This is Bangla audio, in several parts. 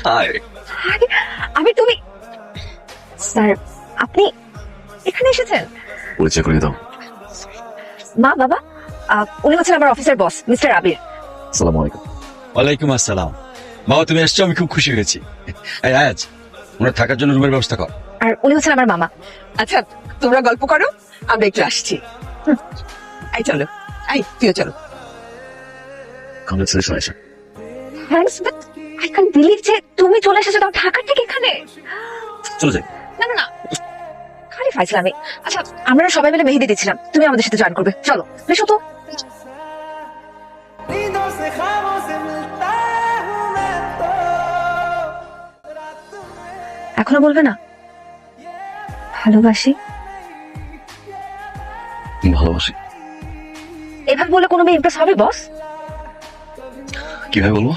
হাই। আরে, আমি তুমি স্যার, আপনি এখানে এসেছেন? পরিচয় করে দাও। মা বাবা, উনি হচ্ছেন আমার অফিসের বস মিস্টার আবির। আসসালামু আলাইকুম। ওয়ালাইকুম আসসালাম। বাবা তুমি এসছো, আমি খুব খুশি হয়েছি। এই আয়াজ, ওনার থাকার জন্য রুমের ব্যবস্থা কর। আর উনি হচ্ছেন আমার মামা। আচ্ছা, তোমরা গল্প করো, আমরা একটু আসছি। এই চলো, এই তুইও চলো। Congratulation Ayesha. Thanks, but I can believe যে তুমি চলে এসেছো তাও ঢাকা থেকে এখানে। চলে যাই। না না না, খালি ফাইজলামি। আচ্ছা, আমরা সবাই মিলে মেহেদি দিচ্ছিলাম, তুমি আমাদের সাথে জয়েন করবে, চলো এসো তো। नींदों से ख्वाबों से मिलता हूँ मैं तो रात में এখনো বলবে না ভালোবাসি? ভালোবাসি। এভাবে বলে কোনো মেয়ে ইমপ্রেস হবে বস? কিভাবে বলবো?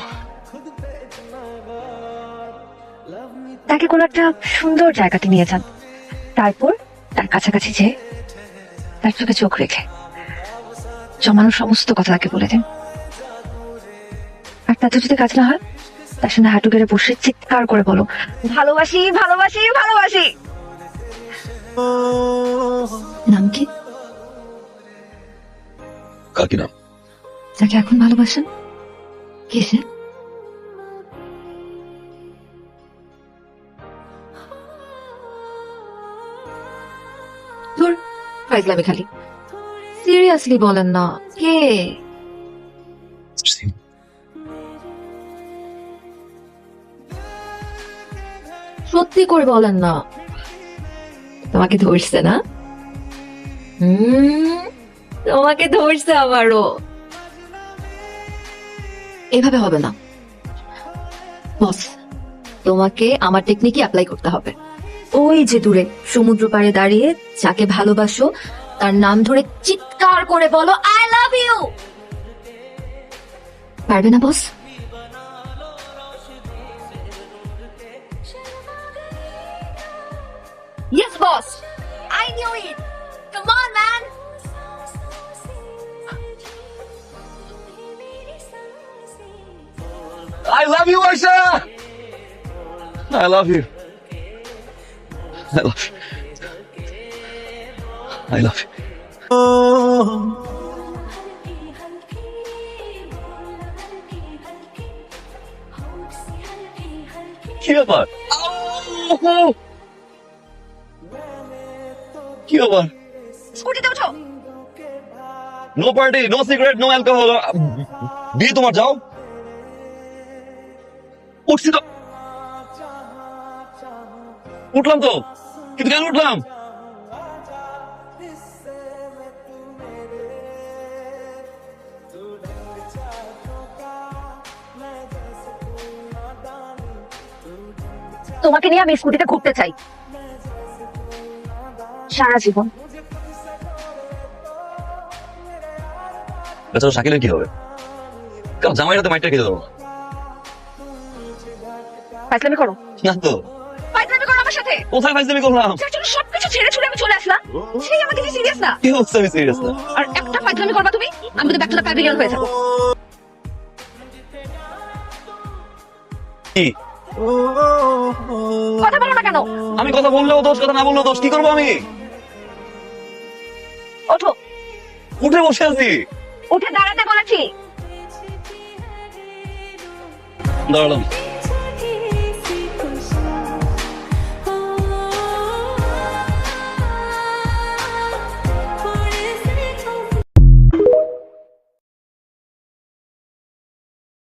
তাকে কোনো একটা সুন্দর জায়গাতে নিয়ে যান, তারপর তার কাছাকাছি যেয়ে তার চোখে চোখ রেখে জমানোর সমস্ত কথা তাকে বলে দেন। আর তাতে যদি কাজ না হয়, তার সামনে হাঁটু গেড়ে বসে চিৎকার করে বলো, ভালোবাসি ভালোবাসি ভালোবাসি। নাম কি? কার কি নাম? যাকে এখন ভালোবাসেন কে সে? তোর ফাইজলামি খালি। সিরিয়াসলি বলেন না, কে? সত্যি করে বলেন না। তোমাকে ধরছে না? তোমাকে ধরছে আবারও। এভাবে হবে না বস, তোমাকে আমার টেকনিকই অ্যাপ্লাই করতে হবে। ওই যে দূরে সমুদ্র পাড়ে দাঁড়িয়ে যাকে ভালোবাসো তার নাম ধরে চিৎকার করে বলো, আই লাভ ইউ। পারবে না বস? Yes, boss. I knew it. Come on, man. I love you, Aisha. I love you. I love you. I love you. কি ব্যাপার? কি ব্যাপার? স্কুটিতে ওঠো। No party, no cigarette, no alcohol. বিয়ে তোমার, যাও। উঠছি তো, উঠলাম তো, কিন্তু কেন উঠলাম? তোমাকে নিয়ে আমি স্কুটিতে ঘুরতে চাই সারা জীবন। বেচারা শাকিলের কি হবে? কারণ জামাইটা তো মাইটা খেতে দেবো না। ফাইজলামি করো। না তো, ফাইজলামি করো আমার সাথে। কোথায় ফাইজলামি করলাম? যার জন্য সবকিছু ছেড়ে ছুড়ে আমি চলে আসলাম, সেই আমাকে নিয়ে সিরিয়াস না। কি হচ্ছে? আমি সিরিয়াস না। আর একটা ফাইজলামি করবা তুমি, আমি কিন্তু ব্যাক টু দ্য প্যাভিলিয়ন হয়ে যাবো। কি? কথা বলো না কেন? আমি কথা বললেও দোষ, কথা না বললেও দোষ। কি করবো আমি? ওঠো। উঠে বসে আছি। উঠে দাঁড়াতে বলেছি। দাঁড়ালাম।